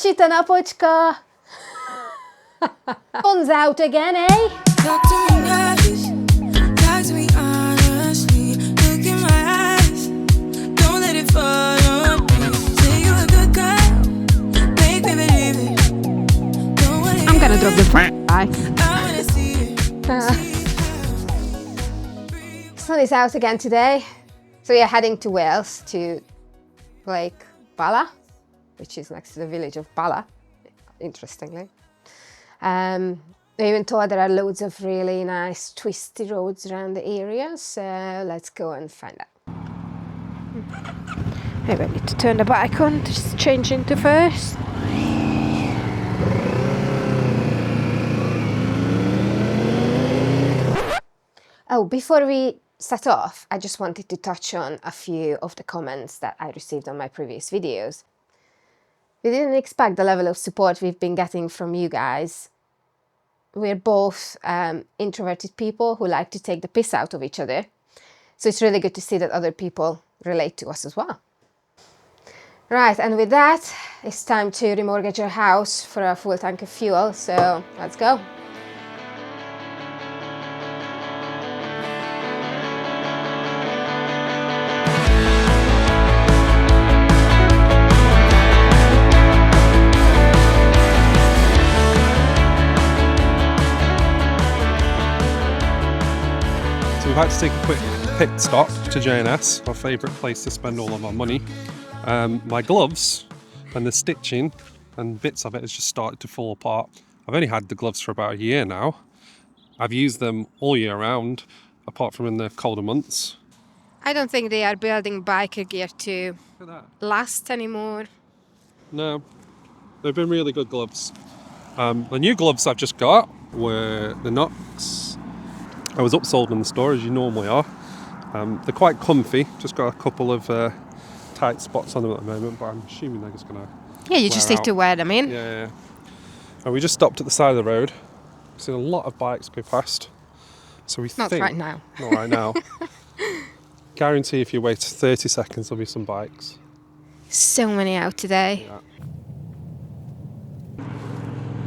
Shita napocska! Sun's out again, eh? Talk to me nice, talk to me honestly. Look in my eyes, don't let it fall on me. Say you're a good girl, make me believe it. Don't wanna I'm gonna drop the I wanna see it. Sun is out again today. So we are heading to Wales, to Lake Bala, which is next to the village of Bala, interestingly. We even told there are loads of really nice twisty roads around the area, so let's go and find out. Maybe I need to turn the bike on to change into first. Oh, before we set off, I just wanted to touch on a few of the comments that I received on my previous videos. We didn't expect the level of support we've been getting from you guys. We're both introverted people who like to take the piss out of each other. So it's really good to see that other people relate to us as well. Right, and with that, it's time to remortgage our house for a full tank of fuel, so let's go. We've had to take a quick pit stop to J&S, our favourite place to spend all of our money. My gloves and the stitching and bits of it has just started to fall apart. I've only had the gloves for about a year now. I've used them all year round, apart from in the colder months. I don't think they are building biker gear to last anymore. No, they've been really good gloves. The new gloves I've just got were the Knox. I was upsold in the store, as you normally are. They're quite comfy, just got a couple of tight spots on them at the moment, but I'm assuming they're just going to Yeah, you just need to wear them in. Yeah. And we just stopped at the side of the road. We've seen a lot of bikes go past. So we Not think... right now. Not right now. Guarantee if you wait 30 seconds, there'll be some bikes. So many out today.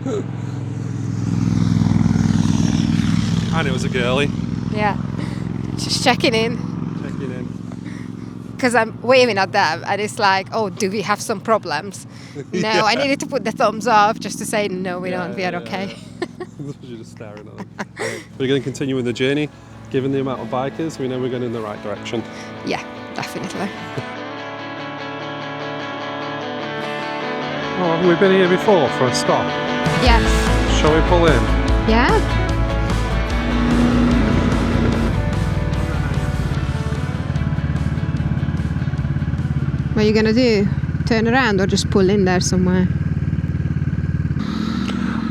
Yeah. And it was a girlie. Yeah. Just checking in. Checking in. Because I'm waving at them and it's like, oh, do we have some problems? No, Yeah. I needed to put the thumbs up just to say, no, we don't, we are okay. You're just staring at them. We're going to continue with the journey. Given the amount of bikers, we know we're going in the right direction. Yeah, definitely. Oh, haven't we been here before for a stop? Yes. Shall we pull in? Yeah. What are you going to do? Turn around or just pull in there somewhere?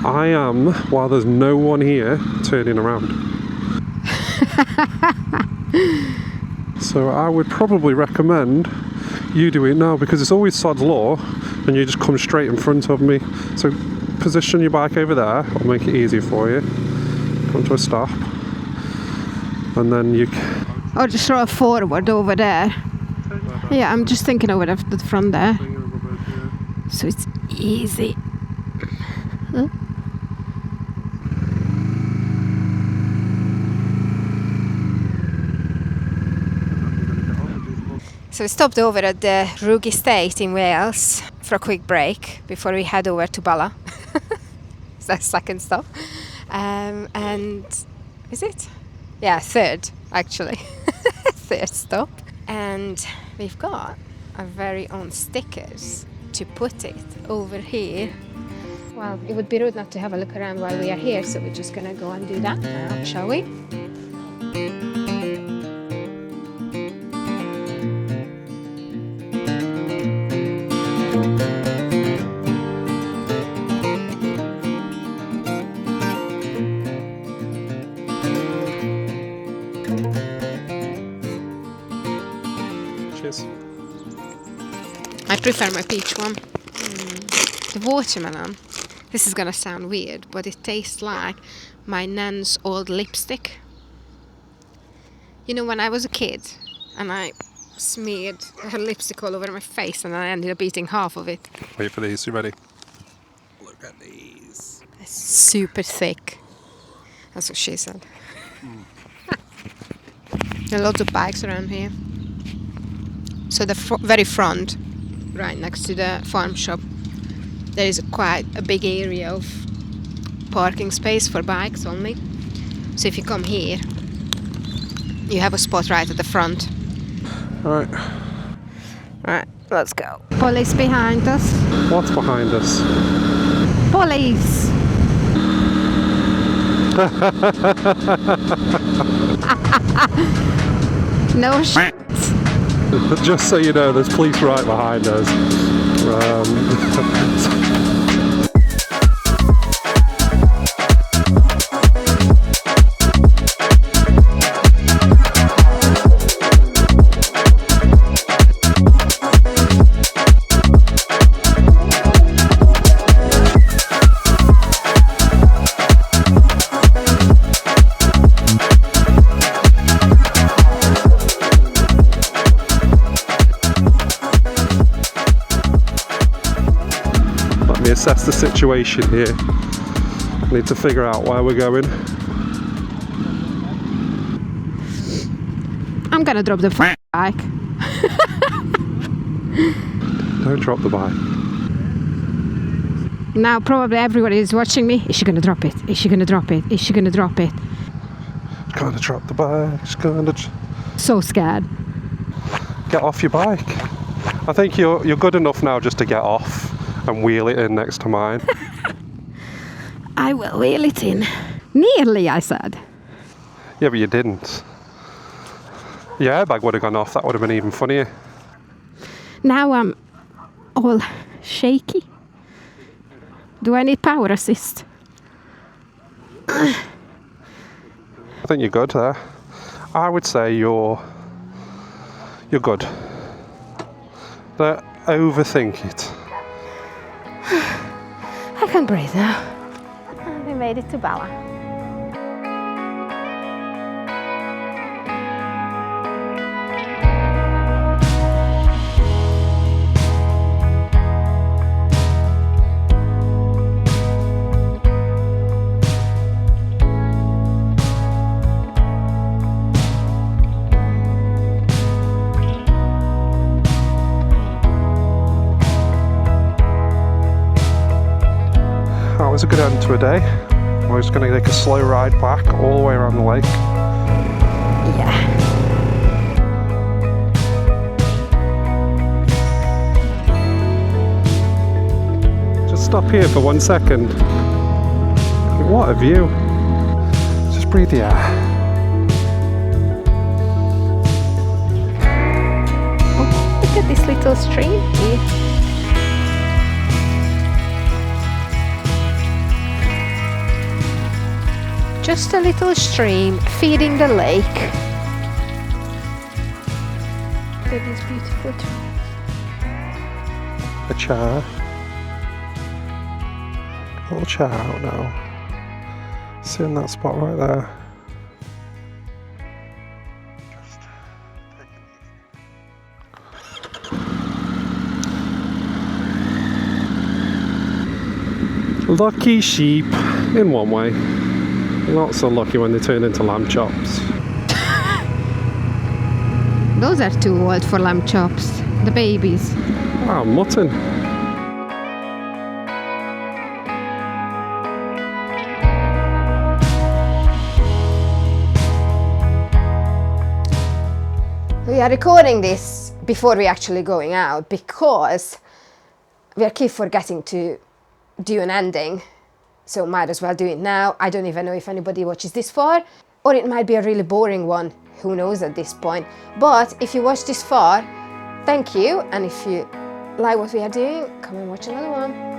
I am, while there's no one here, turning around. So I would probably recommend you do it now, because it's always sod's law and you just come straight in front of me. So position your bike over there, I'll make it easy for you. Come to a stop. And then you... Or just throw it forward over there. Yeah, I'm just thinking over the front there. So it's easy. Huh? So we stopped over at the Rhug Estate in Wales for a quick break before we head over to Bala. It's our second stop. And is it? Yeah, third actually. Third stop. And we've got our very own stickers to put it over here. Well, it would be rude not to have a look around while we are here, so we're just gonna go and do that now, shall we? Cheers. I prefer my peach one. The watermelon, this is gonna sound weird, but it tastes like my nan's old lipstick. You know, when I was a kid and I smeared her lipstick all over my face and I ended up eating half of it. Wait for these, you ready? It's super thick. That's what she said. There are lots of bikes around here. So the very front, right next to the farm shop, there is quite a big area of parking space for bikes only. So if you come here, you have a spot right at the front. Right. Right, let's go. Police behind us. What's behind us? Police! No shit. Just so you know, there's police right behind us. Assess the situation here. Need to figure out where we're going. I'm gonna drop the bike. Don't drop the bike. Now probably everybody is watching me. Is she gonna drop it? Is she gonna drop it? Is she gonna drop it? Gonna drop the bike. She's gonna. So scared. Get off your bike. I think you're good enough now just to get off and wheel it in next to mine. I will wheel it in. Nearly, I said. Yeah, but you didn't. Your airbag would have gone off. That would have been even funnier. Now I'm all shaky. Do I need power assist? I think you're good there. I would say you're good. Don't overthink it. I can breathe now. And we made it to Bala. That was a good end to a day. We're just going to take a slow ride back all the way around the lake. Yeah. Just stop here for 1 second. What a view. Just breathe the air. Oh, look at this little stream here. Just a little stream feeding the lake. Look at these beautiful trees. A chair. A little chair out now. See in that spot right there. Lucky sheep in one way. Not so lucky when they turn into lamb chops. Those are too old for lamb chops. The babies. Ah, mutton. We are recording this before we're actually going out because we keep forgetting to do an ending. So might as well do it now. I don't even know if anybody watches this far, or it might be a really boring one. Who knows at this point. But if you watch this far, thank you. And if you like what we are doing, come and watch another one.